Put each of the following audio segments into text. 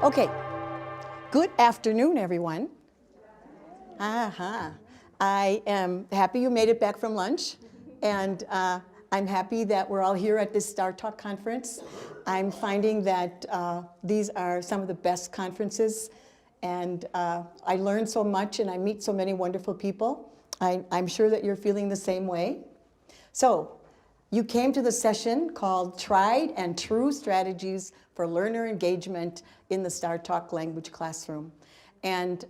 Okay, good afternoon, everyone. I am happy you made it back from lunch, and I'm happy that we're all here at this STARTALK conference. I'm finding that these are some of the best conferences, and I learn so much and I meet so many wonderful people. I'm sure that you're feeling the same way. So, you came to the session called Tried and True Strategies for Learner Engagement in the STARTALK Language Classroom. And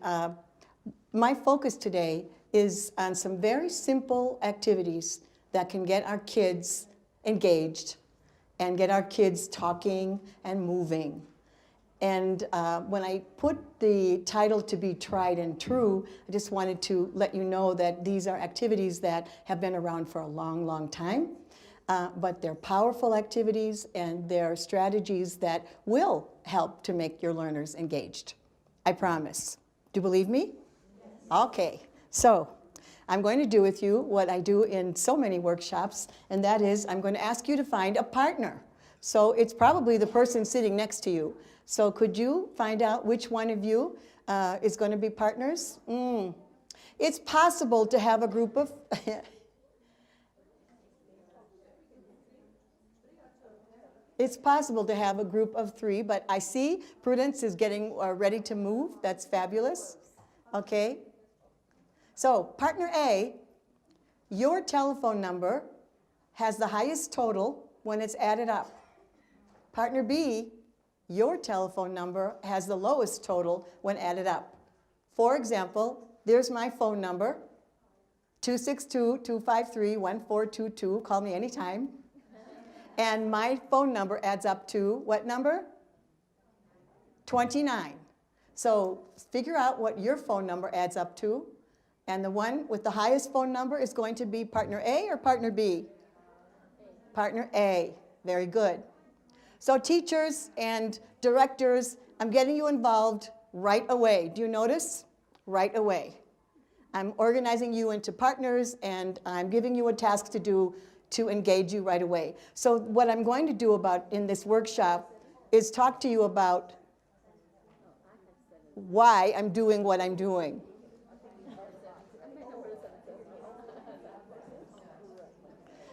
my focus today is on some very simple activities that can get our kids engaged and get our kids talking and moving. And when I put the title to be Tried and True, I just wanted to let you know that these are activities that have been around for a long, long time. But they're powerful activities and they're strategies that will help to make your learners engaged. I promise. Do you believe me? Yes. Okay. So I'm going to do with you what I do in so many workshops, and that is I'm going to ask you to find a partner. So it's probably the person sitting next to you. So could you find out which one of you is going to be partners? It's possible to have a group of... It's possible to have a group of 3, but I see Prudence is getting ready to move. That's fabulous. Okay. So partner A, your telephone number has the highest total when it's added up. Partner B, your telephone number has the lowest total when added up. For example, there's my phone number, 262-253-1422. Call me anytime. And my phone number adds up to what number? 29. So figure out what your phone number adds up to. And the one with the highest phone number is going to be partner A or partner B? Partner A. Very good. So teachers and directors, I'm getting you involved right away. Do you notice? Right away. I'm organizing you into partners, and I'm giving you a task to do to engage you right away. So what I'm going to do in this workshop is talk to you about why I'm doing what I'm doing.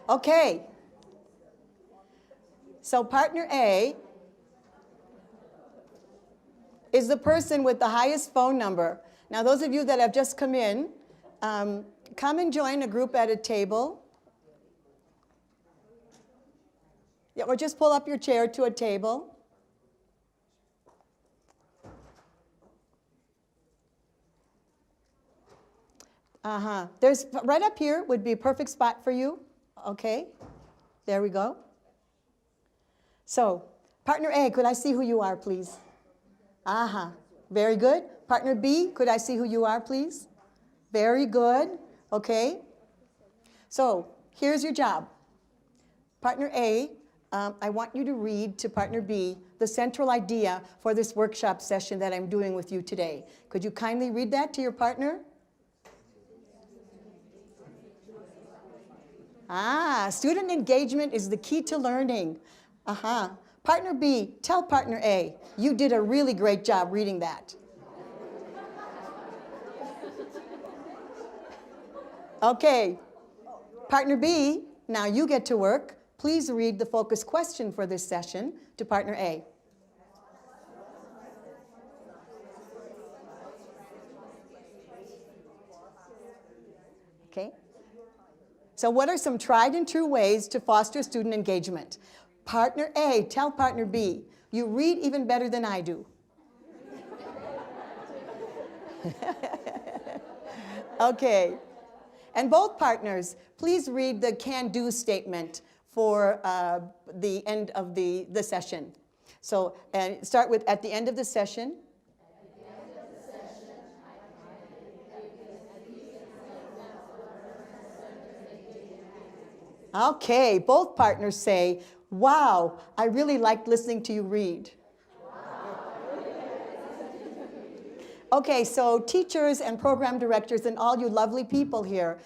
Okay. So partner A is the person with the highest phone number. Now those of you that have just come in, come and join a group at a table. Yeah, or just pull up your chair to a table. There's right up here would be a perfect spot for you. Okay, there we go. So, partner A, could I see who you are, please? Very good. Partner B, could I see who you are, please? Very good. Okay. So, here's your job. Partner A, I want you to read to partner B the central idea for this workshop session that I'm doing with you today. Could you kindly read that to your partner? Student engagement is the key to learning. Partner B, tell partner A, you did a really great job reading that. Okay, partner B, now you get to work. Please read the focus question for this session to partner A. Okay. So what are some tried and true ways to foster student engagement? Partner A, tell partner B, you read even better than I do. Okay. And both partners, please read the can-do statement for the end of the session. So start with at the end of the session. Okay, both partners say, wow, I really liked listening to you read. Okay, so teachers and program directors and all you lovely people here,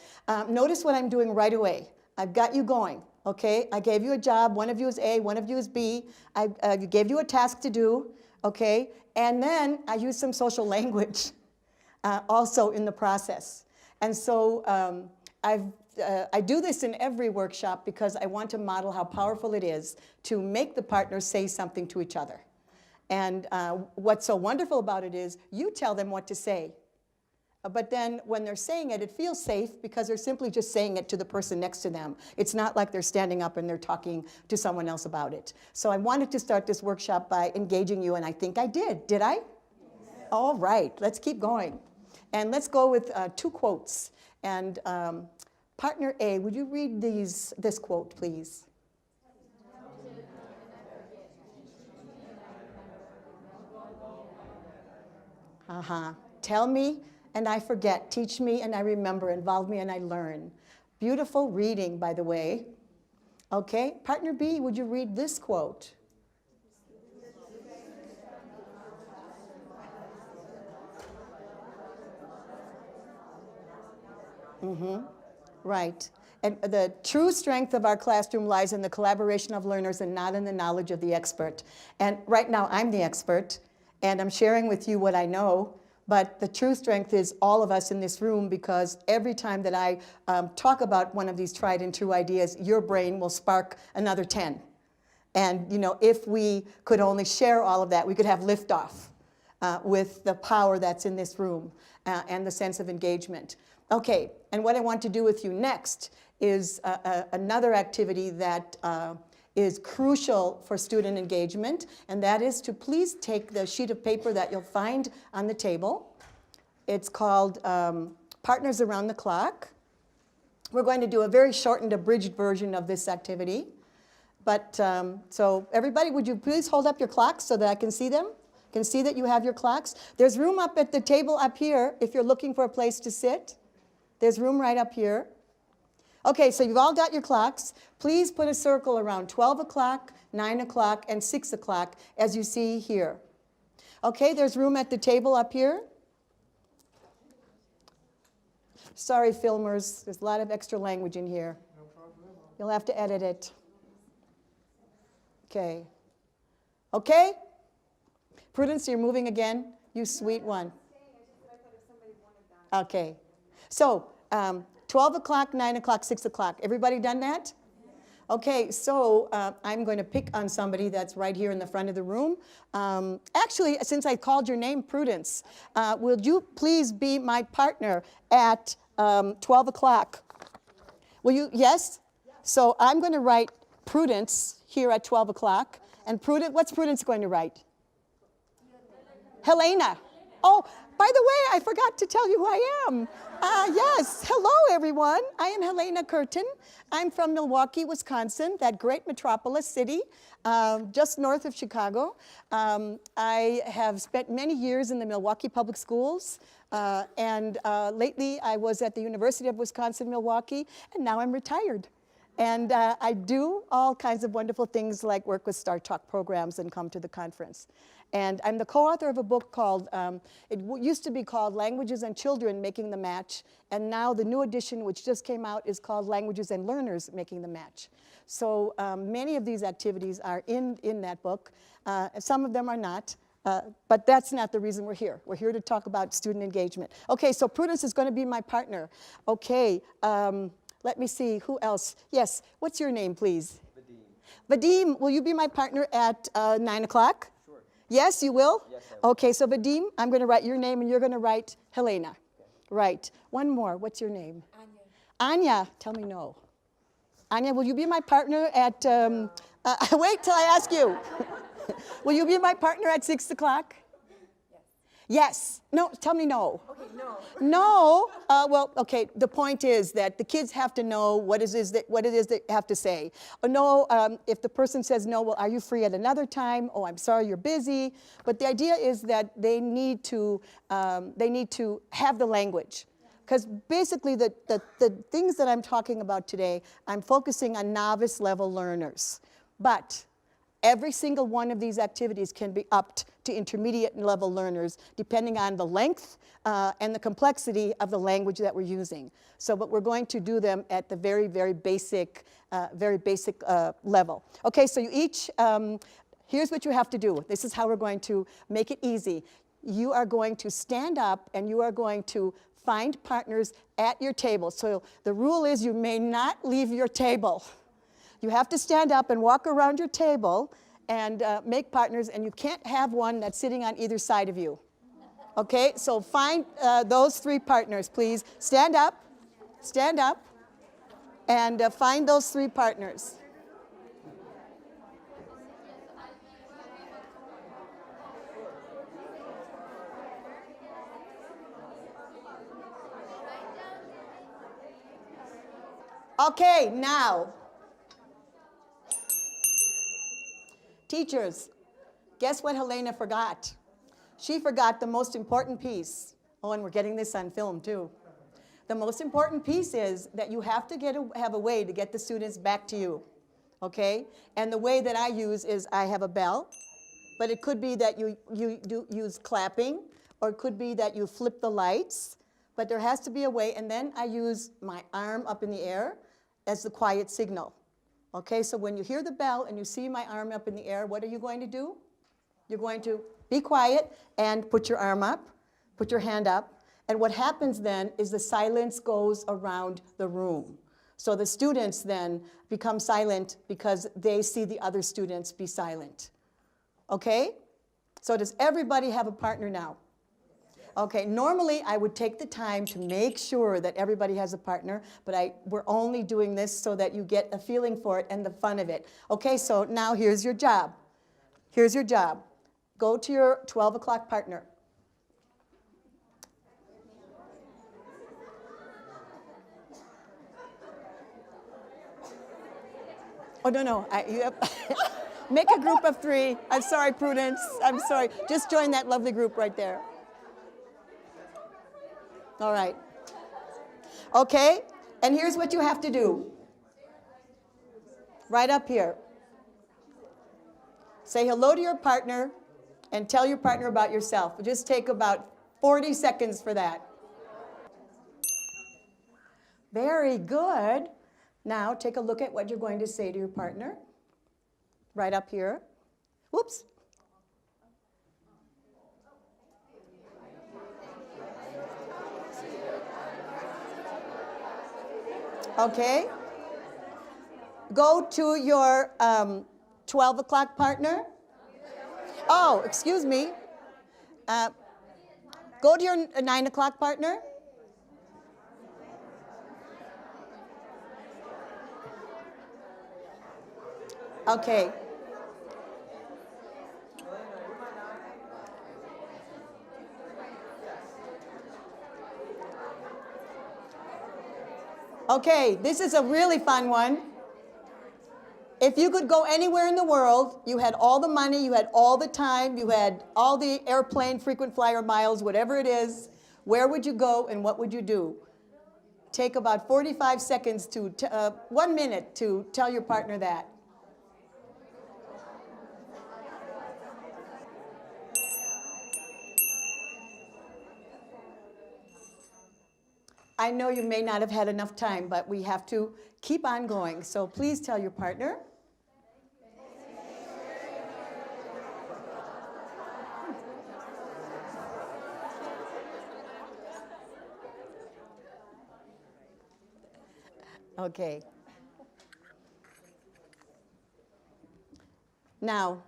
notice what I'm doing right away. I've got you going. Okay, I gave you a job. One of you is A, one of you is B. I gave you a task to do. okay? And then I use some social language also in the process. And so I do this in every workshop because I want to model how powerful it is to make the partners say something to each other. And what's so wonderful about it is you tell them what to say. But then when they're saying it, it feels safe because they're simply just saying it to the person next to them. It's not like they're standing up and they're talking to someone else about it. So I wanted to start this workshop by engaging you, and I think I did. Did I? Yes. All right, let's keep going. And let's go with 2 quotes. And partner A, would you read this quote, please? Tell me and I forget. Teach me and I remember. Involve me and I learn. Beautiful reading, by the way. Okay, partner B, would you read this quote? Right. And the true strength of our classroom lies in the collaboration of learners and not in the knowledge of the expert. And right now, I'm the expert, and I'm sharing with you what I know, but the true strength is all of us in this room, because every time that I talk about one of these tried and true ideas, your brain will spark another 10. And if we could only share all of that, we could have liftoff with the power that's in this room and the sense of engagement. Okay, and what I want to do with you next is another activity that is crucial for student engagement, and that is to please take the sheet of paper that you'll find on the table. It's called Partners Around the Clock. We're going to do a very shortened, abridged version of this activity. But so everybody, would you please hold up your clocks so that I can see them? Can see that you have your clocks. There's room up at the table up here if you're looking for a place to sit. There's room right up here. Okay, so you've all got your clocks. Please put a circle around 12 o'clock, 9 o'clock, and 6 o'clock, as you see here. Okay, there's room at the table up here. Sorry, filmers, there's a lot of extra language in here. No problem. You'll have to edit it. Okay. Okay? Prudence, you're moving again? You sweet one. Okay. So, 12 o'clock, 9 o'clock, 6 o'clock. Everybody done that? Okay, so I'm going to pick on somebody that's right here in the front of the room. Actually, since I called your name, Prudence, will you please be my partner at 12 o'clock? Will you? Yes? So I'm going to write Prudence here at 12 o'clock. And Prudence, what's Prudence going to write? Helena. Oh, by the way, I forgot to tell you who I am. Yes, hello everyone. I am Helena Curtain. I'm from Milwaukee, Wisconsin, that great metropolis city just north of Chicago. I have spent many years in the Milwaukee Public Schools, and lately I was at the University of Wisconsin-Milwaukee, and now I'm retired. And I do all kinds of wonderful things like work with STARTALK programs and come to the conference. And I'm the co-author of a book called, it used to be called Languages and Children Making the Match, and now the new edition, which just came out, is called Languages and Learners Making the Match. So many of these activities are in that book. Some of them are not, but that's not the reason we're here. We're here to talk about student engagement. Okay, so Prudence is going to be my partner. Okay, let me see, who else? Yes, what's your name, please? Vadim. Vadim, will you be my partner at 9 o'clock? Yes, you will? Yes, I will. Okay, so Vadim, I'm going to write your name and you're going to write Helena. Okay. Right. One more. What's your name? Anya. Anya, tell me no. Anya, will you be my partner at, wait till I ask you. Will you be my partner at 6 o'clock? Yes. No, tell me no. Okay, no. No. Well, okay, the point is that the kids have to know what it is that they have to say. No, if the person says no, well, are you free at another time? Oh, I'm sorry, you're busy. But the idea is that they need to have the language. Because basically the things that I'm talking about today, I'm focusing on novice level learners. But every single one of these activities can be upped to intermediate level learners depending on the length and the complexity of the language that we're using. So, but we're going to do them at the very, very basic level. Okay, so you each here's what you have to do. This is how we're going to make it easy. You are going to stand up and you are going to find partners at your table. So the rule is you may not leave your table. You have to stand up and walk around your table and make partners, and you can't have one that's sitting on either side of you. Okay, so find those 3 partners, please. Stand up, and find those 3 partners. Okay, now, teachers, guess what Helena forgot? She forgot the most important piece. Oh, and we're getting this on film too. The most important piece is that you have to have a way to get the students back to you, okay? And the way that I use is I have a bell, but it could be that you use clapping, or it could be that you flip the lights, but there has to be a way, and then I use my arm up in the air as the quiet signal. Okay, so when you hear the bell and you see my arm up in the air, what are you going to do? You're going to be quiet and put your arm up, put your hand up, and what happens then is the silence goes around the room. So the students then become silent because they see the other students be silent. Okay? So does everybody have a partner now? Okay, normally I would take the time to make sure that everybody has a partner, but we're only doing this so that you get a feeling for it and the fun of it. Okay, so now here's your job. Here's your job. Go to your 12 o'clock partner. Oh, no, you have make a group of 3. I'm sorry, Prudence. I'm sorry. Just join that lovely group right there. All right. Okay, and here's what you have to do. Right up here. Say hello to your partner and tell your partner about yourself. It'll just take about 40 seconds for that. Very good. Now take a look at what you're going to say to your partner. Right up here. Whoops. Okay. Go to your 12 o'clock partner. Oh, excuse me. Go to your 9 o'clock partner. Okay. Okay, this is a really fun one. If you could go anywhere in the world, you had all the money, you had all the time, you had all the airplane frequent flyer miles, whatever it is, where would you go and what would you do? Take about 45 seconds to 1 minute to tell your partner that. I know you may not have had enough time, but we have to keep on going. So please tell your partner. Okay. Now,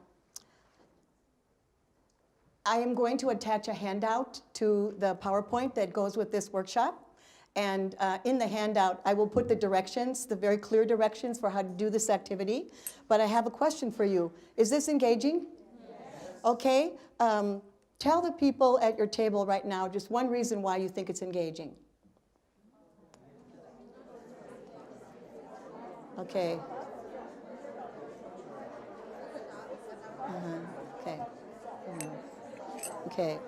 I am going to attach a handout to the PowerPoint that goes with this workshop. And in the handout, I will put the directions, the very clear directions for how to do this activity. But I have a question for you. Is this engaging? Yes. Okay. Tell the people at your table right now just one reason why you think it's engaging. Okay. Okay. Okay.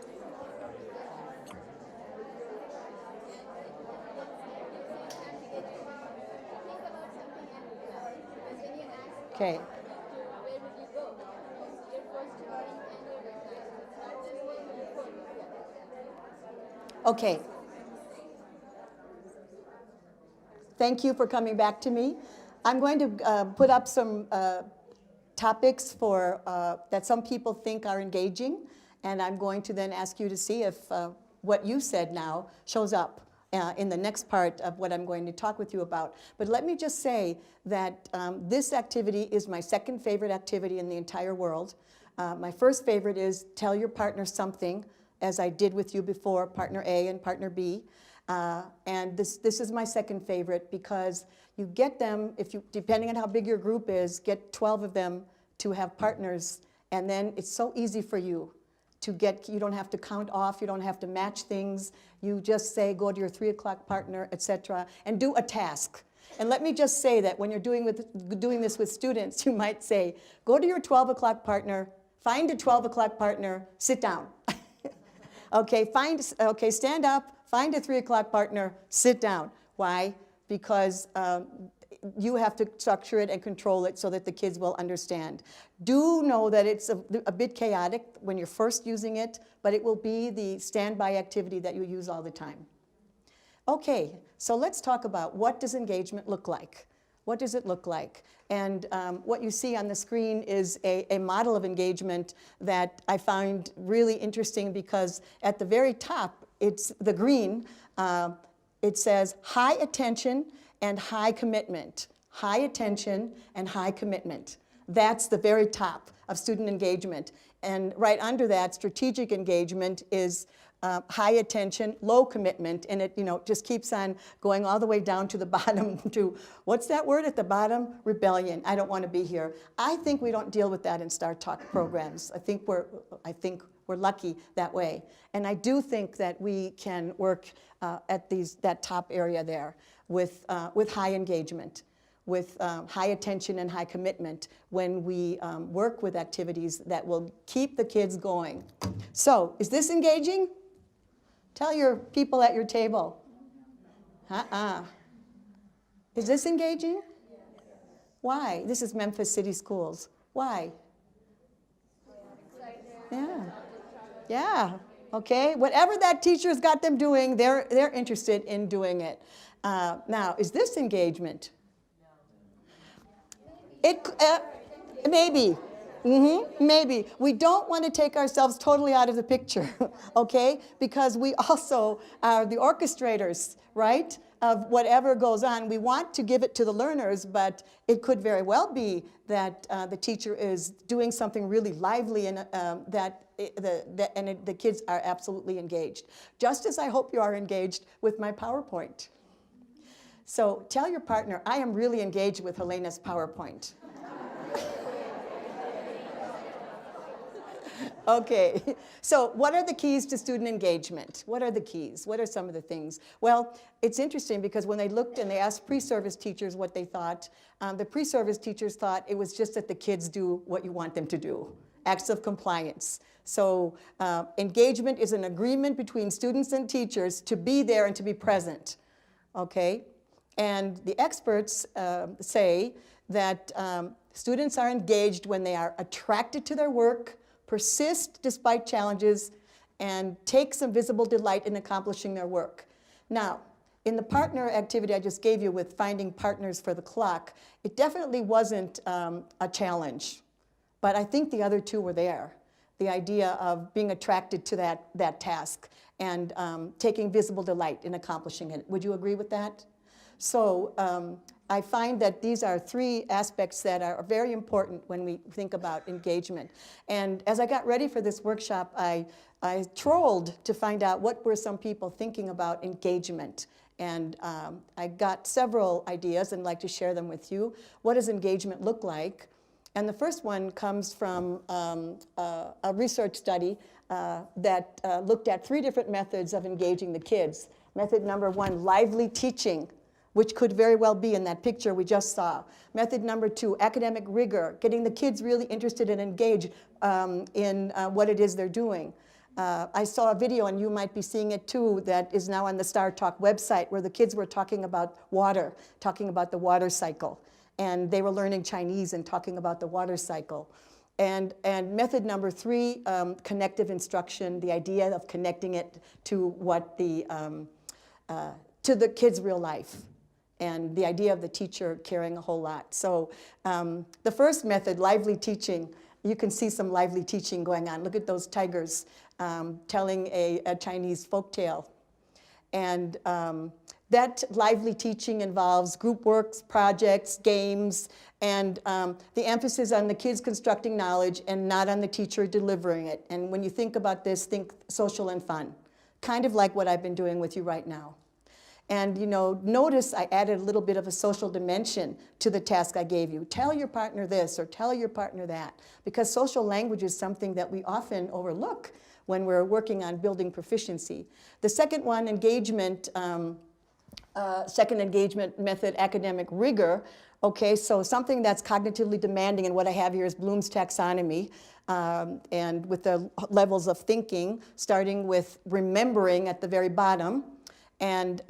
Okay. Okay. Thank you for coming back to me. I'm going to put up some topics for, that some people think are engaging, and I'm going to then ask you to see if what you said now shows up in the next part of what I'm going to talk with you about. But let me just say that this activity is my second favorite activity in the entire world. My first favorite is tell your partner something, as I did with you before, partner A and partner B. And this is my second favorite because you get them, if you, depending on how big your group is, get 12 of them to have partners, and then it's so easy for you to get, you don't have to count off, you don't have to match things, you just say go to your 3 o'clock partner, etc., and do a task. And let me just say that when you're doing this with students, you might say, go to your 12 o'clock partner, find a 12 o'clock partner, sit down. Okay, stand up, find a 3 o'clock partner, sit down. Why? Because you have to structure it and control it so that the kids will understand. Do know that it's a bit chaotic when you're first using it, but it will be the standby activity that you use all the time. Okay, so let's talk about what does engagement look like? What does it look like? And what you see on the screen is a model of engagement that I find really interesting because at the very top, it's the green, it says high attention and high commitment. High attention and high commitment. That's the very top of student engagement. And right under that, strategic engagement is high attention, low commitment, and it just keeps on going all the way down to the bottom to, what's that word at the bottom? Rebellion. I don't want to be here. I think we don't deal with that in STARTALK programs. I think we're lucky that way. And I do think that we can work at that top area there with high engagement, with high attention and high commitment when we work with activities that will keep the kids going. So, is this engaging? Tell your people at your table. Is this engaging? Why? This is Memphis City Schools. Why? Yeah. Okay. Whatever that teacher's got them doing, they're interested in doing it. Now, is this engagement? Maybe. Maybe. We don't want to take ourselves totally out of the picture, okay? Because we also are the orchestrators, right, of whatever goes on. We want to give it to the learners, but it could very well be that the teacher is doing something really lively and the kids are absolutely engaged. Just as I hope you are engaged with my PowerPoint. So tell your partner, I am really engaged with Helena's PowerPoint. Okay, so what are the keys to student engagement? What are the keys? What are some of the things? Well, it's interesting because when they looked and they asked pre-service teachers what they thought, the pre-service teachers thought it was just that the kids do what you want them to do, acts of compliance. So engagement is an agreement between students and teachers to be there and to be present, okay? And the experts say that students are engaged when they are attracted to their work, persist despite challenges, and take some visible delight in accomplishing their work. Now, in the partner activity I just gave you with finding partners for the clock, it definitely wasn't a challenge, but I think the other two were there. The idea of being attracted to that task and taking visible delight in accomplishing it. Would you agree with that? So I find that these are 3 aspects that are very important when we think about engagement. And as I got ready for this workshop, I trolled to find out what were some people thinking about engagement. And I got several ideas and I'd like to share them with you. What does engagement look like? And the first one comes from a research study that looked at 3 different methods of engaging the kids. Method number 1, lively teaching, which could very well be in that picture we just saw. Method number 2, academic rigor, getting the kids really interested and engaged in what it is they're doing. I saw a video, and you might be seeing it too, that is now on the STARTALK website, where the kids were talking about water, talking about the water cycle. And they were learning Chinese and talking about the water cycle. And method number 3, connective instruction, the idea of connecting it to what to the kids' real life. and the idea of the teacher caring a whole lot. So the first method, lively teaching, you can see some lively teaching going on. Look at those tigers telling a Chinese folktale. And that lively teaching involves group works, projects, games, and the emphasis on the kids constructing knowledge and not on the teacher delivering it. And when you think about this, think social and fun, kind of like what I've been doing with you right now. And you know, notice I added a little bit of a social dimension to the task I gave you. Tell your partner this or tell your partner that, because social language is something that we often overlook when we're working on building proficiency. The second one, engagement, second engagement method, academic rigor. Okay, so something that's cognitively demanding, and what I have here is Bloom's taxonomy, and with the levels of thinking, starting with remembering at the very bottom, and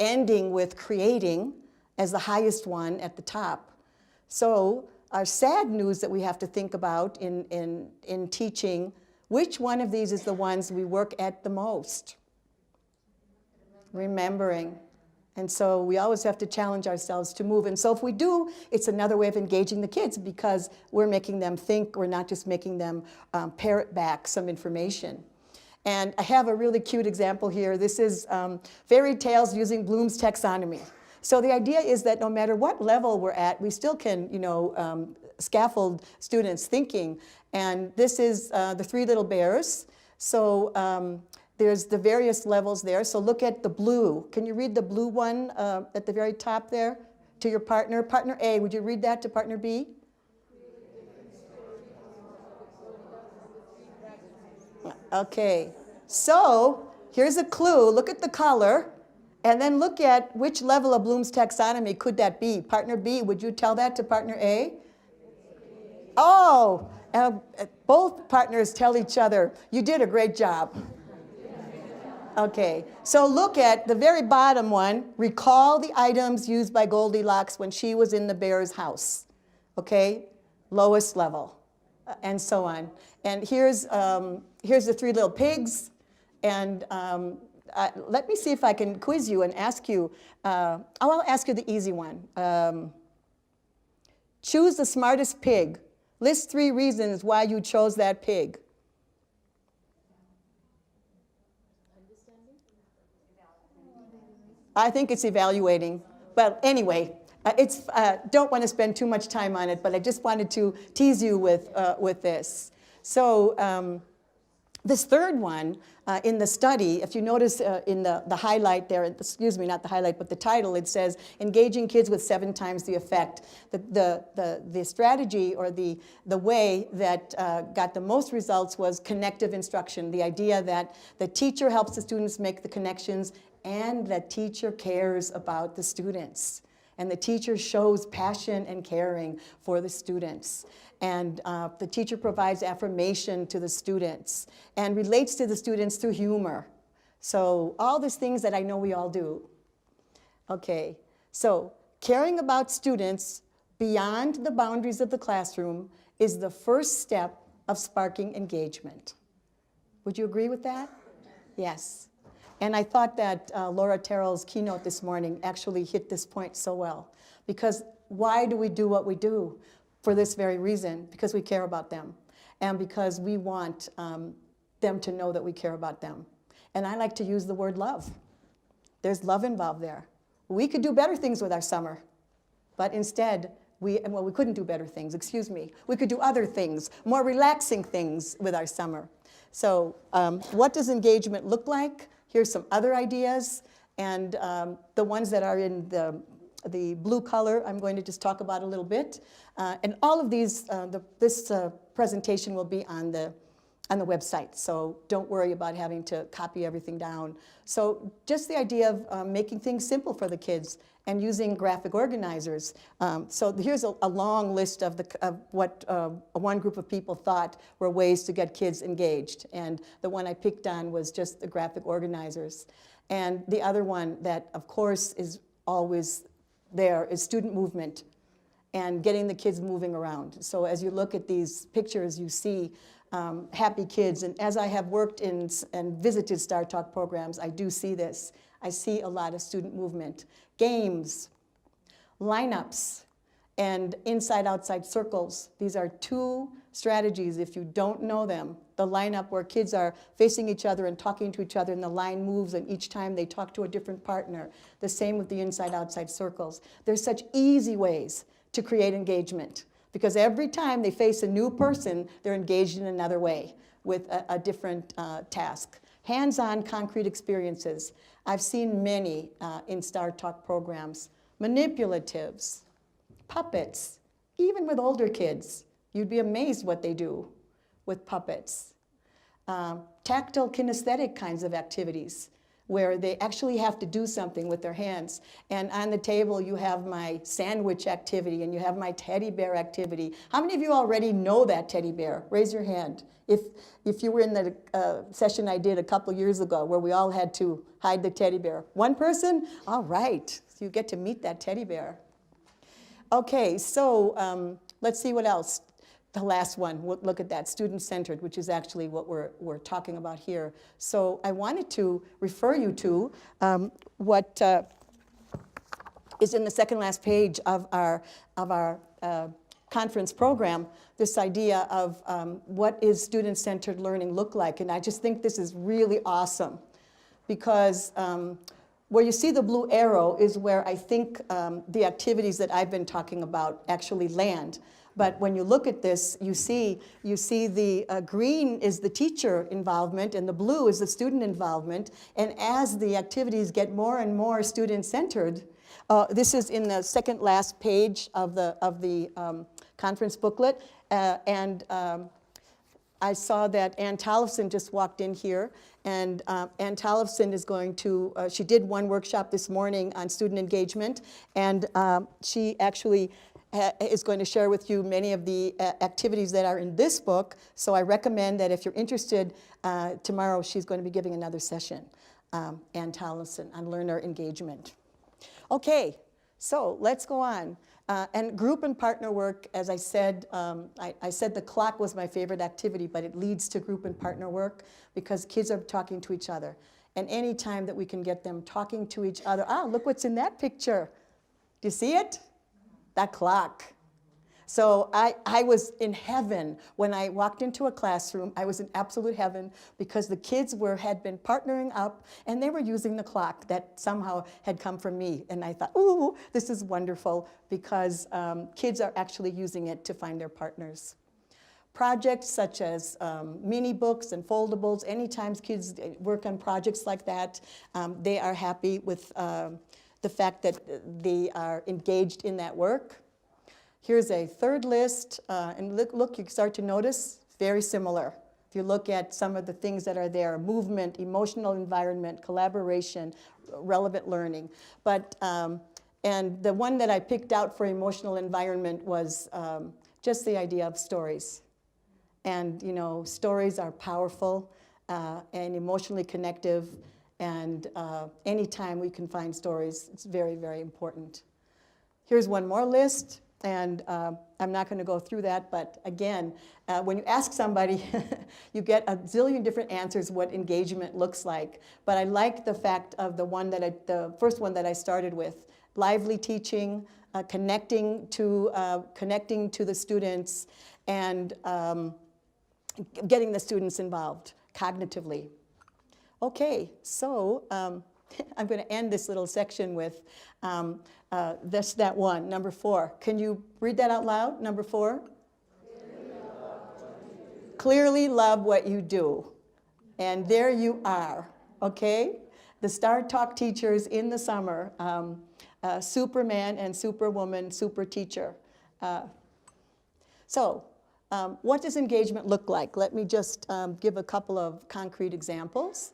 ending with creating as the highest one at the top. So our sad news that we have to think about in teaching, which one of these is the ones we work at the most? Remembering. And so we always have to challenge ourselves to move. And so if we do, it's another way of engaging the kids, because we're making them think, we're not just making them parrot back some information. And I have a really cute example here. This is fairy tales using Bloom's taxonomy. So the idea is that no matter what level we're at, we still can, you know, scaffold students' thinking. And this is the Three Little Bears. So there's the various levels there. So look at the blue. Can you read the blue one at the very top there to your partner? Partner A, would you read that to partner B? Okay, so here's a clue. Look at the color, and then look at which level of Bloom's taxonomy could that be. Partner B, would you tell that to partner A? Oh, both partners tell each other, you did a great job. Okay, so look at the very bottom one. Recall the items used by Goldilocks when she was in the bear's house. Okay, lowest level, and so on. And here's the Three Little Pigs. And let me see if I can quiz you and ask you. I'll ask you the easy one. Choose the smartest pig. List 3 reasons why you chose that pig. I think it's evaluating. But anyway, don't want to spend too much time on it, but I just wanted to tease you with this. So this third one in the study, if you notice in the highlight there, excuse me, not the highlight, but the title, it says, engaging kids with 7 times the effect. The strategy or the way that got the most results was connective instruction, the idea that the teacher helps the students make the connections and the teacher cares about the students. And the teacher shows passion and caring for the students. And the teacher provides affirmation to the students and relates to the students through humor. So all these things that I know we all do. Okay, so caring about students beyond the boundaries of the classroom is the first step of sparking engagement. Would you agree with that? Yes. And I thought that Laura Terrell's keynote this morning actually hit this point so well. Because why do we do what we do? For this very reason, because we care about them. And because we want them to know that we care about them. And I like to use the word love. There's love involved there. We could do better things with our summer. But instead, we couldn't do better things, excuse me. We could do other things, more relaxing things with our summer. So what does engagement look like? Here's some other ideas, and the ones that are in the blue color, I'm going to just talk about a little bit. And all of these, this presentation will be on the website, so don't worry about having to copy everything down. So just the idea of making things simple for the kids and using graphic organizers. So here's a long list of what one group of people thought were ways to get kids engaged. And the one I picked on was just the graphic organizers. And the other one that, of course, is always there is student movement and getting the kids moving around. So as you look at these pictures, you see happy kids. And as I have worked in and visited STARTALK programs, I do see this. I see a lot of student movement. Games, lineups, and inside-outside circles. These are two strategies if you don't know them. The lineup where kids are facing each other and talking to each other and the line moves and each time they talk to a different partner. The same with the inside-outside circles. There's such easy ways to create engagement because every time they face a new person, they're engaged in another way with a different task. Hands-on concrete experiences. I've seen many in STARTALK programs. Manipulatives, puppets, even with older kids. You'd be amazed what they do with puppets. Tactile kinesthetic kinds of activities where they actually have to do something with their hands. And on the table you have my sandwich activity and you have my teddy bear activity. How many of you already know that teddy bear? Raise your hand. If you were in the session I did a couple years ago where we all had to hide the teddy bear. One person? All right, so you get to meet that teddy bear. Okay, so let's see what else. The last one, we'll look at that, student-centered, which is actually what we're talking about here. So I wanted to refer you to what is in the second last page of our conference program, this idea of what is student-centered learning look like. And I just think this is really awesome because where you see the blue arrow is where I think the activities that I've been talking about actually land. But when you look at this, you see the green is the teacher involvement and the blue is the student involvement. And as the activities get more and more student-centered, this is in the second last page of the conference booklet. I saw that Ann Tollefson just walked in here, and Ann Tollefson is going to, she did one workshop this morning on student engagement, and she actually is going to share with you many of the activities that are in this book. So I recommend that if you're interested, tomorrow she's going to be giving another session, Ann Tollefson, on learner engagement. Okay, so let's go on. And group and partner work, as I said, I said the clock was my favorite activity, but it leads to group and partner work because kids are talking to each other. And any time that we can get them talking to each other, look what's in that picture. Do you see it? That clock. So I was in heaven when I walked into a classroom. I was in absolute heaven because the kids had been partnering up and they were using the clock that somehow had come from me. And I thought, ooh, this is wonderful because kids are actually using it to find their partners. Projects such as mini books and foldables, anytime kids work on projects like that, they are happy with the fact that they are engaged in that work. Here's a third list, and look, you start to notice, very similar. If you look at some of the things that are there, movement, emotional environment, collaboration, relevant learning. But, and the one that I picked out for emotional environment was just the idea of stories. And, you know, stories are powerful and emotionally connective. And anytime we can find stories, it's very, very important. Here's one more list, and I'm not going to go through that, but again, when you ask somebody, you get a zillion different answers what engagement looks like. But I like the fact of the first one that I started with, lively teaching, connecting to the students, and getting the students involved cognitively. Okay, so I'm going to end this little section with that one, number 4. Can you read that out loud, number 4? Clearly love what you do. And there you are, okay? The STARTALK teachers in the summer, Superman and Superwoman, super teacher. So what does engagement look like? Let me just give a couple of concrete examples.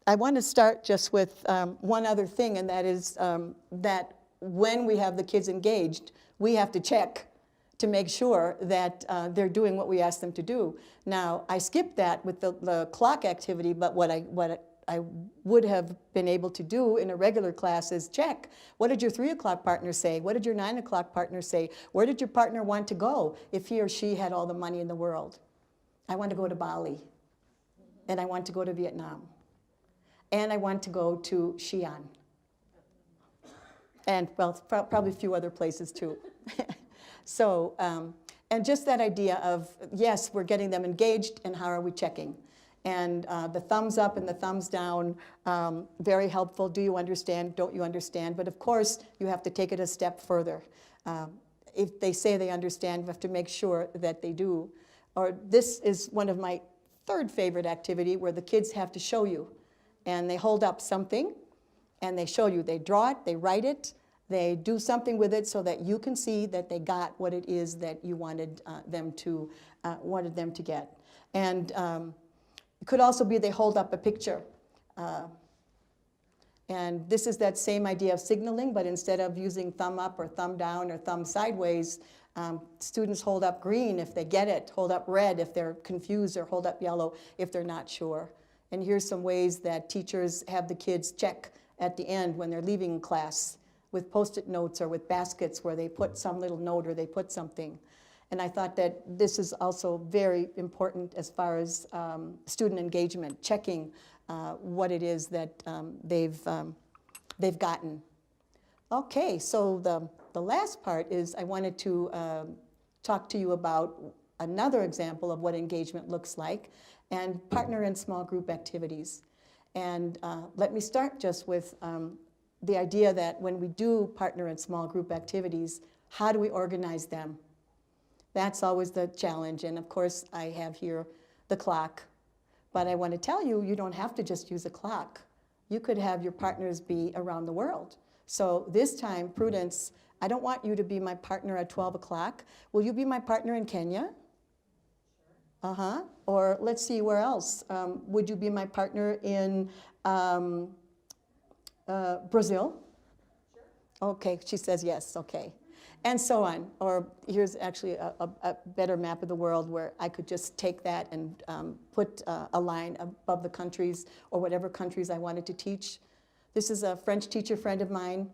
I want to start just with one other thing, and that is that when we have the kids engaged, we have to check to make sure that they're doing what we ask them to do. Now, I skipped that with the clock activity, but what I would have been able to do in a regular class is check. What did your 3 o'clock partner say? What did your 9 o'clock partner say? Where did your partner want to go if he or she had all the money in the world? I want to go to Bali, and I want to go to Vietnam. and I want to go to Xi'an. And, well, probably a few other places too. So, and just that idea of, yes, we're getting them engaged, and how are we checking? And the thumbs up and the thumbs down, very helpful. Do you understand? Don't you understand? But of course, you have to take it a step further. If they say they understand, you have to make sure that they do. Or this is one of my third favorite activity, where the kids have to show you. And they hold up something, and they show you. They draw it, they write it, they do something with it so that you can see that they got what it is that you wanted them to get. And it could also be they hold up a picture. And this is that same idea of signaling, but instead of using thumb up or thumb down or thumb sideways, students hold up green if they get it, hold up red if they're confused, or hold up yellow if they're not sure. And here's some ways that teachers have the kids check at the end when they're leaving class, with Post-it notes or with baskets where they put some little note or they put something. And I thought that this is also very important as far as student engagement, checking what it is that they've gotten. Okay, so the last part is I wanted to talk to you about another example of what engagement looks like, and partner and small group activities. And let me start just with the idea that when we do partner and small group activities, how do we organize them? That's always the challenge. And of course, I have here the clock. But I want to tell you, you don't have to just use a clock. You could have your partners be around the world. So this time, Prudence, I don't want you to be my partner at 12 o'clock. Will you be my partner in Kenya? Uh-huh. Or let's see, where else? Would you be my partner in Brazil? Sure. Okay, she says yes, okay. And so on. Or here's actually a better map of the world where I could just take that and put a line above the countries, or whatever countries I wanted to teach. This is a French teacher friend of mine,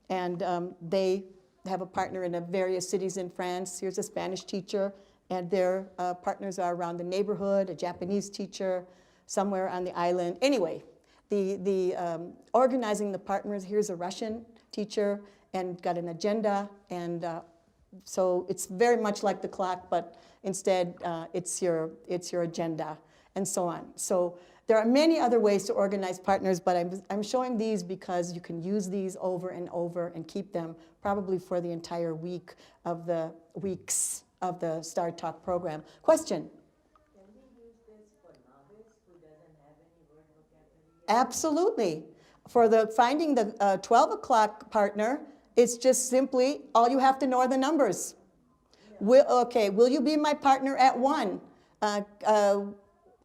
and they have a partner in various cities in France. Here's a Spanish teacher, and their partners are around the neighborhood, a Japanese teacher, somewhere on the island. Anyway, the organizing the partners, here's a Russian teacher, and got an agenda, and so it's very much like the clock, but instead it's your agenda, and so on. So there are many other ways to organize partners, but I'm showing these because you can use these over and over and keep them probably for the entire weeks of the STARTALK program. Question? Can we use this for novice who doesn't have any word vocabulary? Absolutely. For finding the 12 o'clock partner, it's just simply, all you have to know are the numbers. Yeah. Will you be my partner at 1?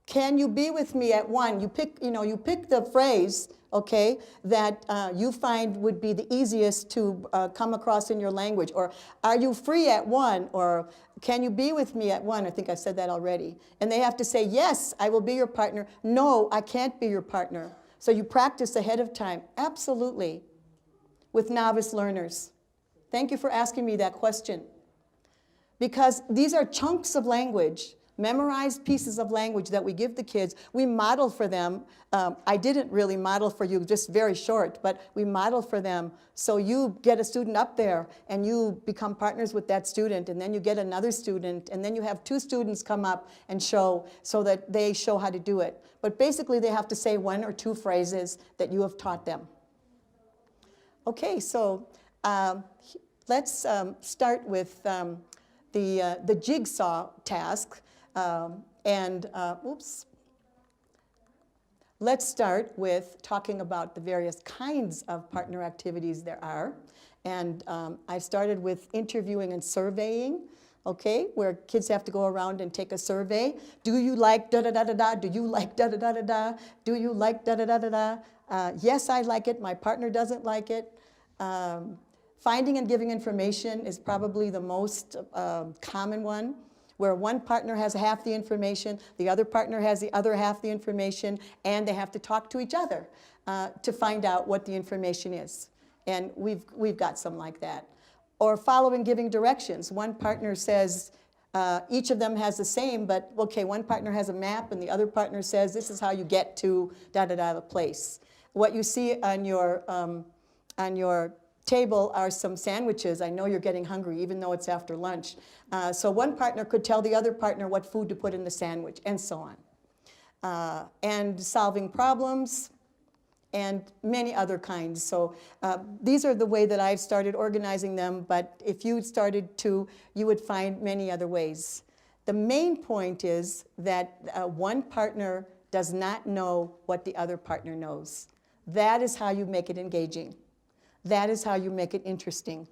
Can you be with me at 1? You pick the phrase, okay, that you find would be the easiest to come across in your language. Or, are you free at 1? Or, can you be with me at 1? I think I've said that already. And they have to say, yes, I will be your partner. No, I can't be your partner. So you practice ahead of time. Absolutely. With novice learners. Thank you for asking me that question. Because these are chunks of language, memorized pieces of language that we give the kids. We model for them. I didn't really model for you, just very short, but we model for them. So you get a student up there, and you become partners with that student, and then you get another student, and then you have 2 students come up and show, so that they show how to do it. But basically, they have to say 1 or 2 phrases that you have taught them. Okay, so let's start with the jigsaw task. Let's start with talking about the various kinds of partner activities there are. And I started with interviewing and surveying, okay, where kids have to go around and take a survey. Do you like da-da-da-da-da? Do you like da-da-da-da-da? Do you like da-da-da-da-da? Yes, I like it. My partner doesn't like it. Finding and giving information is probably the most common one, where one partner has half the information, the other partner has the other half the information, and they have to talk to each other to find out what the information is. And we've got some like that. Or following giving directions. One partner says, Each of them has the same, but okay, one partner has a map and the other partner says this is how you get to da-da-da the place. What you see on your table are some sandwiches. I know you're getting hungry even though it's after lunch. So one partner could tell the other partner what food to put in the sandwich and so on. And solving problems and many other kinds. So these are the way that I've started organizing them, but if you started to, you would find many other ways. The main point is that one partner does not know what the other partner knows. That is how you make it engaging. That is how you make it interesting.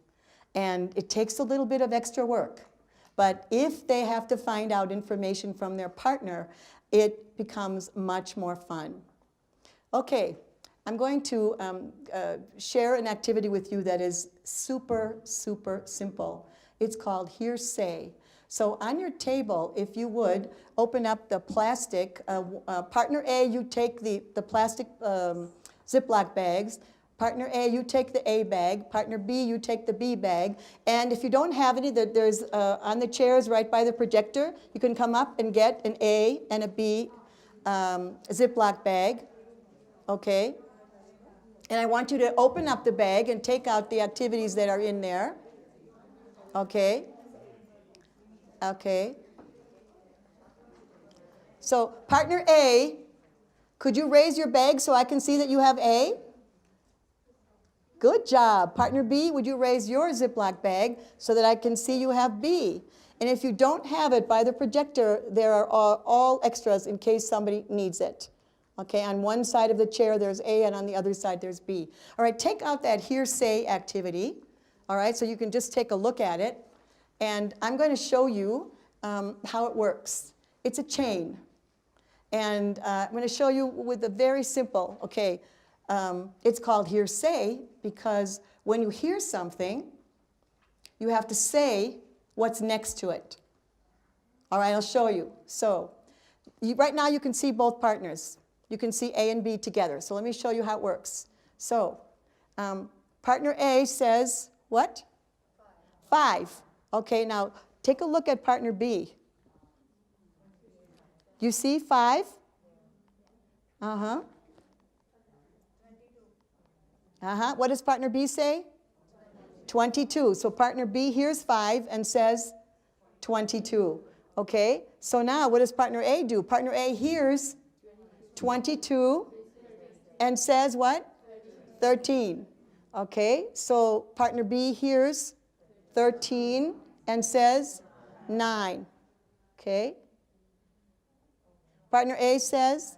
And it takes a little bit of extra work. But if they have to find out information from their partner, it becomes much more fun. Okay, I'm going to share an activity with you that is super, super simple. It's called Hearsay. So on your table, if you would, open up the plastic. Partner A, you take the plastic Ziploc bags. Partner A, you take the A bag. Partner B, you take the B bag. And if you don't have any, there's on the chairs right by the projector, you can come up and get an A and a B Ziploc bag. Okay? And I want you to open up the bag and take out the activities that are in there. Okay? Okay. So partner A, could you raise your bag so I can see that you have A? Good job. Partner B, would you raise your Ziploc bag so that I can see you have B? And if you don't have it by the projector, there are all extras in case somebody needs it. Okay, on one side of the chair there's A and on the other side there's B. All right, take out that hearsay activity. All right, so you can just take a look at it. And I'm going to show you how it works. It's a chain. And I'm going to show you with a very simple, okay, it's called hearsay because when you hear something, you have to say what's next to it. All right, I'll show you. So right now you can see both partners. You can see A and B together. So let me show you how it works. So partner A says what? 5. Okay, now take a look at partner B. You see 5? Uh-huh. Uh-huh. What does partner B say? 22. So partner B hears 5 and says 22. Okay, so now what does partner A do? Partner A hears 22 and says what? 13. Okay, so partner B hears 13 and says 9. Okay. Partner A says,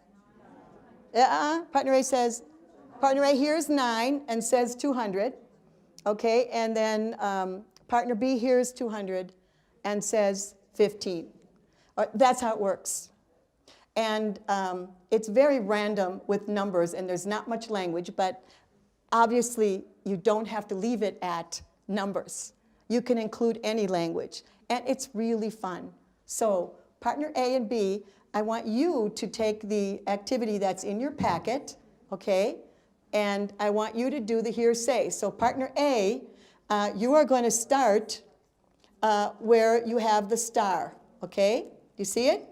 partner A hears 9 and says 200. Okay, and then partner B hears 200 and says 15. That's how it works. And it's very random with numbers, and there's not much language, but obviously you don't have to leave it at numbers. You can include any language, and it's really fun. So partner A and B, I want you to take the activity that's in your packet, okay, and I want you to do the hearsay. So partner A, you are going to start where you have the star, okay? You see it?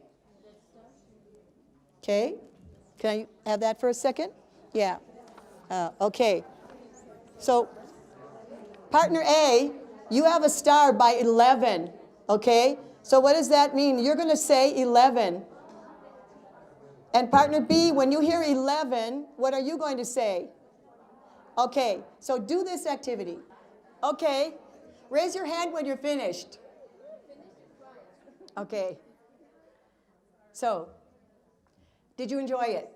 Okay. Can I have that for a second? Yeah. Okay. So partner A, you have a star by 11, okay? So what does that mean? You're going to say 11. And partner B, when you hear 11, what are you going to say? Okay, so do this activity. Okay, raise your hand when you're finished. Okay. So, did you enjoy it?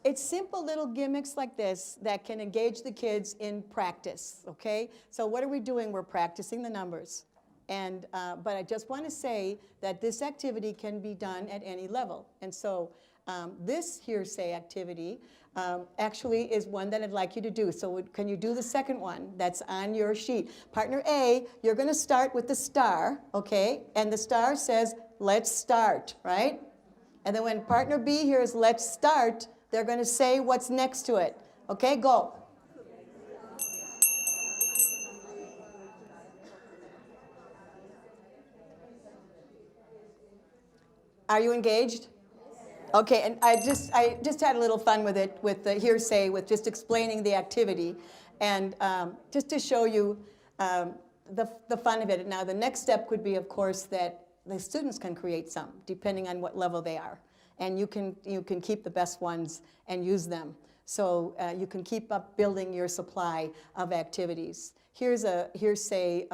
It's simple little gimmicks like this that can engage the kids in practice, okay? So what are we doing? We're practicing the numbers. And, but I just want to say that this activity can be done at any level. And so this hearsay activity actually is one that I'd like you to do. So can you do the second one that's on your sheet? Partner A, you're going to start with the star, okay? And the star says, let's start, right? And then when partner B hears, let's start, they're going to say what's next to it. Okay, go. Are you engaged? Okay, and I just had a little fun with it, with the Hearsay, with just explaining the activity, and just to show you the fun of it. Now, the next step could be, of course, that the students can create some, depending on what level they are, and you can keep the best ones and use them. So you can keep up building your supply of activities. Here's a Hearsay.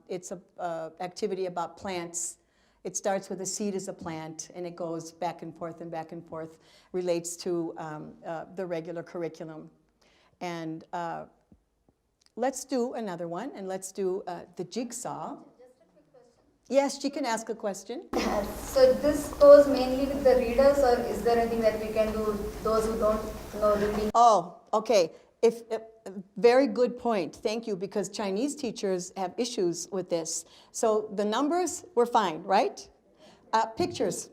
It's a activity about plants. It starts with a seed as a plant, and it goes back and forth, relates to the regular curriculum. And let's do another one, and let's do the Jigsaw. Just a quick question. Yes, she can ask a question. So this goes mainly with the readers, or is there anything that we can do those who don't know reading? Oh, okay. Very good point. Thank you, because Chinese teachers have issues with this. So the numbers were fine, right? Pictures.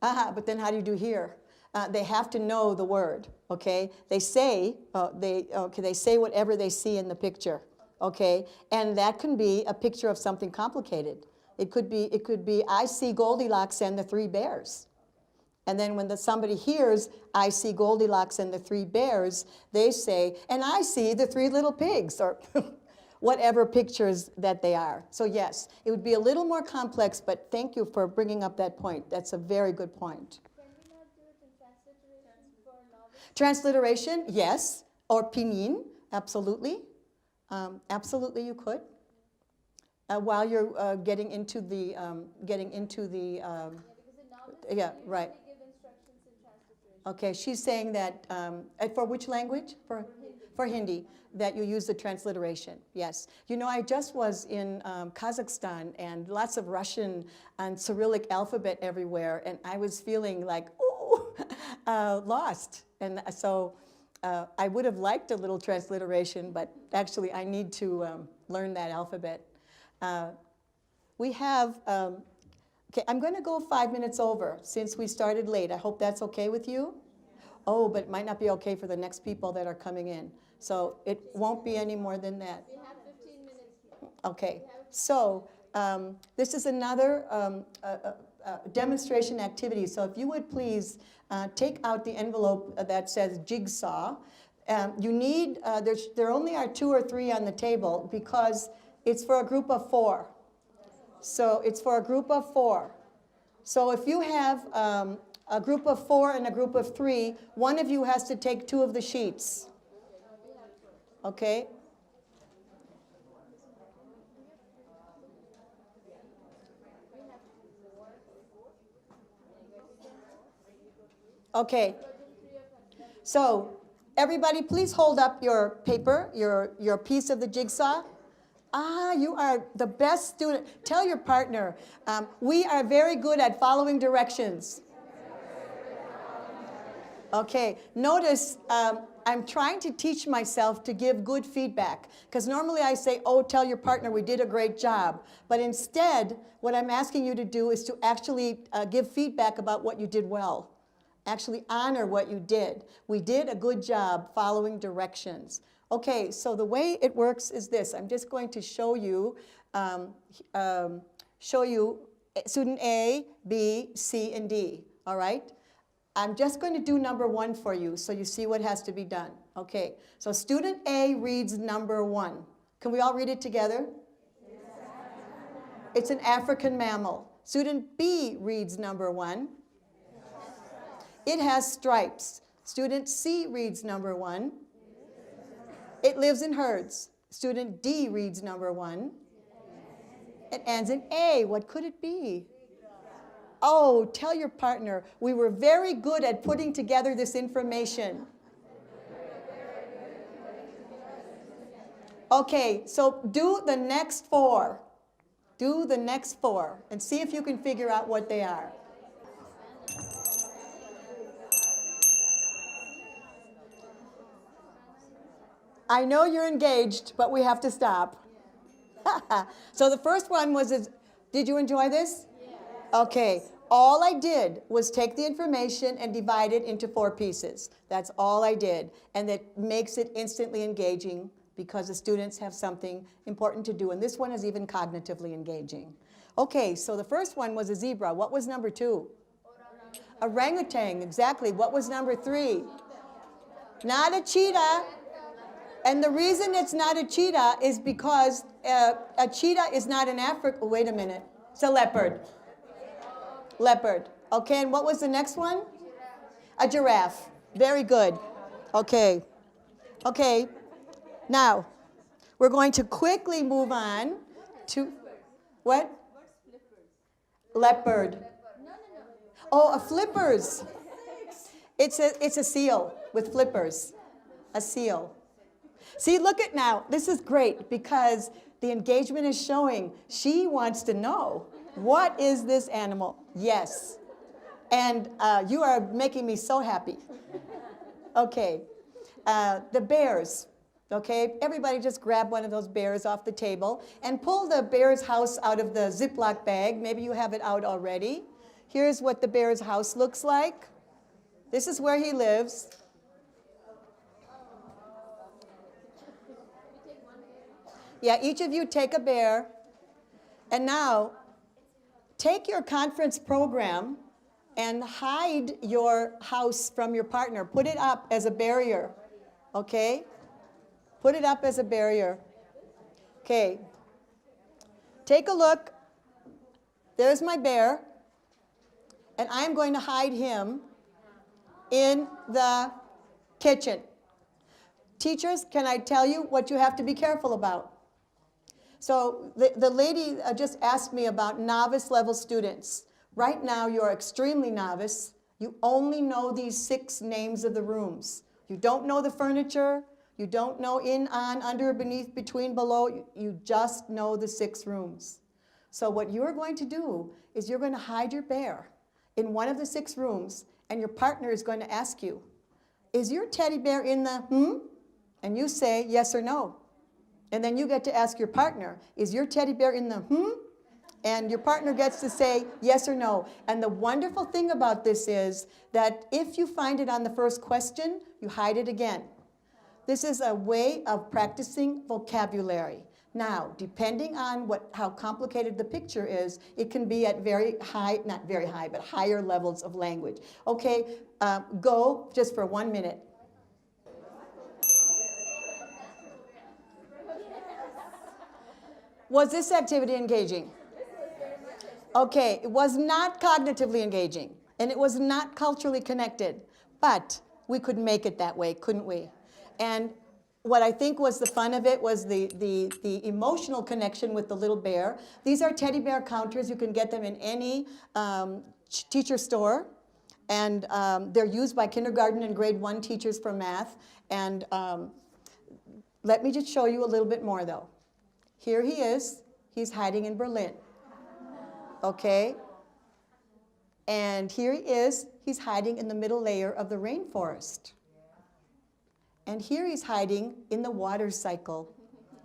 But then how do you do here? They have to know the word, okay? They say they say whatever they see in the picture, okay? And that can be a picture of something complicated. It could be I see Goldilocks and the three bears. And then when somebody hears, I see Goldilocks and the three bears, they say, and I see the three little pigs, or whatever pictures that they are. So yes, it would be a little more complex, but thank you for bringing up that point. That's a very good point. Can we not do it in transliteration for novels? Transliteration, yes, or pinyin, absolutely. Absolutely you could. While you're getting into the, Because in novels, yeah, we right. usually give instructions in transliteration. Okay, she's saying that, for which language? For Hindi, that you use the transliteration, yes. You know, I just was in Kazakhstan, and lots of Russian and Cyrillic alphabet everywhere, and I was feeling like, ooh, lost. And so I would have liked a little transliteration, but actually I need to learn that alphabet. We have, okay, I'm going to go 5 minutes over since we started late. I hope that's okay with you. Oh, but it might not be okay for the next people that are coming in. So it won't be any more than that. We have 15 minutes. Okay, so this is another demonstration activity. So if you would please take out the envelope that says Jigsaw. You need, there only are 2 or 3 on the table because it's for a group of 4. So it's for a group of 4. So if you have a group of 4 and a group of 3, one of you has to take 2 of the sheets. Okay? Okay. So everybody, please hold up your paper, your piece of the jigsaw. You are the best student. Tell your partner, we are very good at following directions. Okay, notice I'm trying to teach myself to give good feedback, because normally I say, oh, tell your partner we did a great job. But instead, what I'm asking you to do is to actually give feedback about what you did well. Actually honor what you did. We did a good job following directions. Okay, so the way it works is this. I'm just going to show you student A, B, C, and D, all right? I'm just going to do number 1 for you so you see what has to be done. Okay, so student A reads number 1. Can we all read it together? It's an African mammal. Student B reads number 1. It has stripes. Student C reads number 1. It lives in herds. Student D reads number 1. It ends in A. What could it be? Oh, tell your partner, we were very good at putting together this information. Okay, so do the next 4. Do the next 4 and see if you can figure out what they are. I know you're engaged, but we have to stop. So the first one was, did you enjoy this? Okay, all I did was take the information and divide it into 4 pieces. That's all I did. And that makes it instantly engaging because the students have something important to do. And this one is even cognitively engaging. Okay, so the first one was a zebra. What was number 2? Ocean. Orangutan, exactly. What was number 3? Not a cheetah. And the reason it's not a cheetah is because a cheetah is not in Africa. Oh, wait a minute. It's a leopard. Leopard. Okay, and what was the next one? A giraffe. Very good. Okay. Okay. Now, we're going to quickly move on to what? Leopard. Oh, a flippers. It's a seal with flippers. A seal. See, look at now. This is great because the engagement is showing she wants to know, what is this animal? Yes. And you are making me so happy. Okay. The bears. Okay, everybody just grab one of those bears off the table and pull the bear's house out of the Ziploc bag. Maybe you have it out already. Here's what the bear's house looks like. This is where he lives. Yeah, each of you take a bear. And now, take your conference program and hide your house from your partner. Put it up as a barrier, okay? Put it up as a barrier. Okay. Take a look. There's my bear. And I'm going to hide him in the kitchen. Teachers, can I tell you what you have to be careful about? So the lady just asked me about novice level students. Right now, you're extremely novice. You only know these 6 names of the rooms. You don't know the furniture. You don't know in, on, under, beneath, between, below. You just know the 6 rooms. So what you're going to do is you're going to hide your bear in one of the 6 rooms, and your partner is going to ask you, is your teddy bear in the And you say yes or no. And then you get to ask your partner, is your teddy bear in the And your partner gets to say yes or no. And the wonderful thing about this is that if you find it on the first question, you hide it again. This is a way of practicing vocabulary. Now, depending on how complicated the picture is, it can be at very high, not very high, but higher levels of language. Okay, go just for 1 minute. Was this activity engaging? Okay, it was not cognitively engaging, and it was not culturally connected, but we could make it that way, couldn't we? And what I think was the fun of it was the emotional connection with the little bear. These are teddy bear counters. You can get them in any teacher store, and they're used by kindergarten and grade 1 teachers for math. And let me just show you a little bit more, though. Here he is. He's hiding in Berlin. Okay? And here he is. He's hiding in the middle layer of the rainforest. And here he's hiding in the water cycle.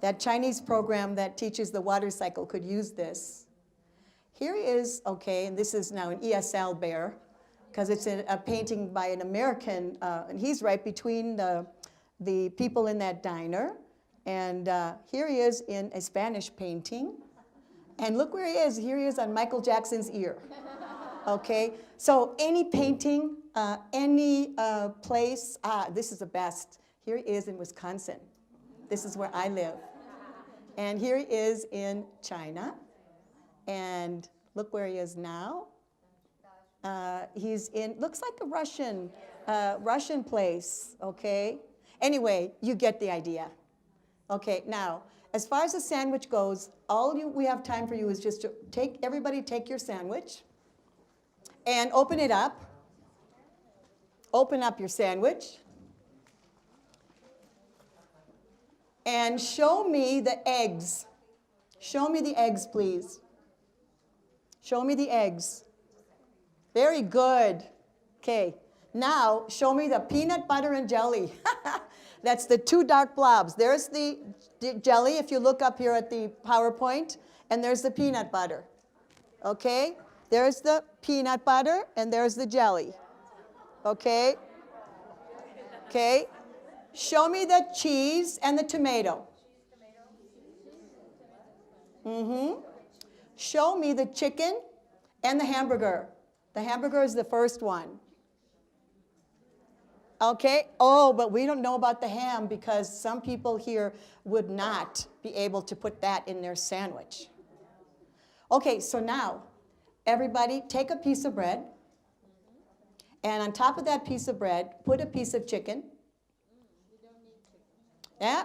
That Chinese program that teaches the water cycle could use this. Here he is, okay, and this is now an ESL bear, because it's a painting by an American, and he's right between the people in that diner. And here he is in a Spanish painting. And look where he is. Here he is on Michael Jackson's ear. Okay, so any painting, any place, this is the best. Here he is in Wisconsin. This is where I live. And here he is in China. And look where he is now. He's in, looks like a Russian place, okay? Anyway, you get the idea. Okay, now, as far as the sandwich goes, we have time for you is just to everybody take your sandwich and open it up. Open up your sandwich. And show me the eggs. Show me the eggs, please. Show me the eggs. Very good. Okay, now show me the peanut butter and jelly. That's the 2 dark blobs. There's the jelly, if you look up here at the PowerPoint, and there's the peanut butter. Okay? There's the peanut butter, and there's the jelly. Okay? Okay? Show me the cheese and the tomato. Show me the chicken and the hamburger. The hamburger is the first one. Okay, oh, but we don't know about the ham because some people here would not be able to put that in their sandwich. Okay, so now, everybody take a piece of bread, and on top of that piece of bread, put a piece of chicken. Yeah,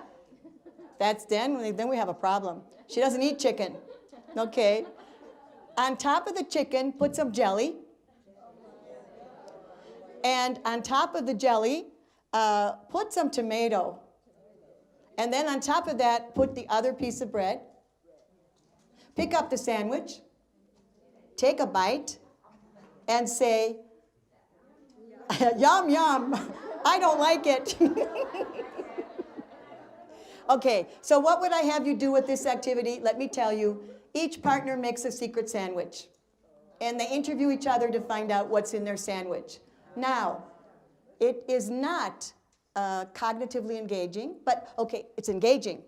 then we have a problem. She doesn't eat chicken. Okay. On top of the chicken, put some jelly. And on top of the jelly, put some tomato. And then on top of that, put the other piece of bread. Pick up the sandwich, take a bite, and say, yum, yum, I don't like it. Okay, so what would I have you do with this activity? Let me tell you, each partner makes a secret sandwich. And they interview each other to find out what's in their sandwich. Now, it is not cognitively engaging, but okay, it's engaging.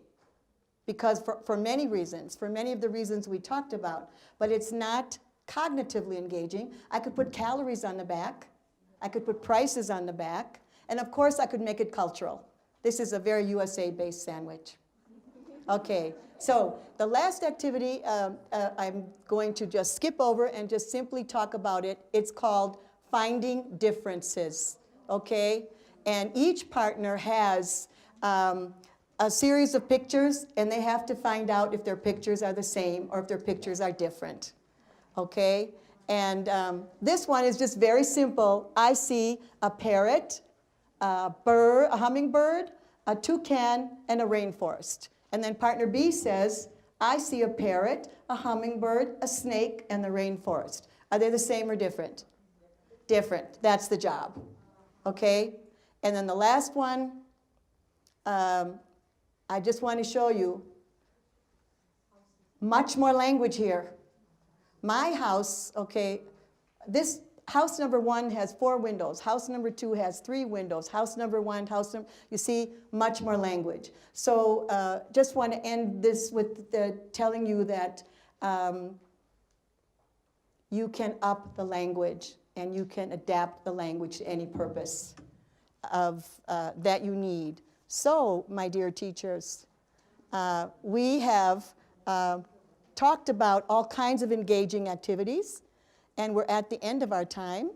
Because for many reasons, for many of the reasons we talked about, but it's not cognitively engaging. I could put calories on the back, I could put prices on the back, and of course I could make it cultural. This is a very USA-based sandwich. Okay, so the last activity I'm going to just skip over and just simply talk about it. It's called Finding Differences, okay? And each partner has a series of pictures, and they have to find out if their pictures are the same or if their pictures are different, okay? And this one is just very simple. I see a parrot, a bird, a hummingbird, a toucan, and a rainforest. And then partner B says, I see a parrot, a hummingbird, a snake, and the rainforest. Are they the same or different? Different. That's the job, okay? And then the last one, I just want to show you much more language here. My house, okay, this house number 1 has 4 windows. House number 2 has 3 windows. House number 1, you see, much more language. So just want to end this with telling you that you can up the language and you can adapt the language to any purpose that you need. So, my dear teachers, we have talked about all kinds of engaging activities, and we're at the end of our time.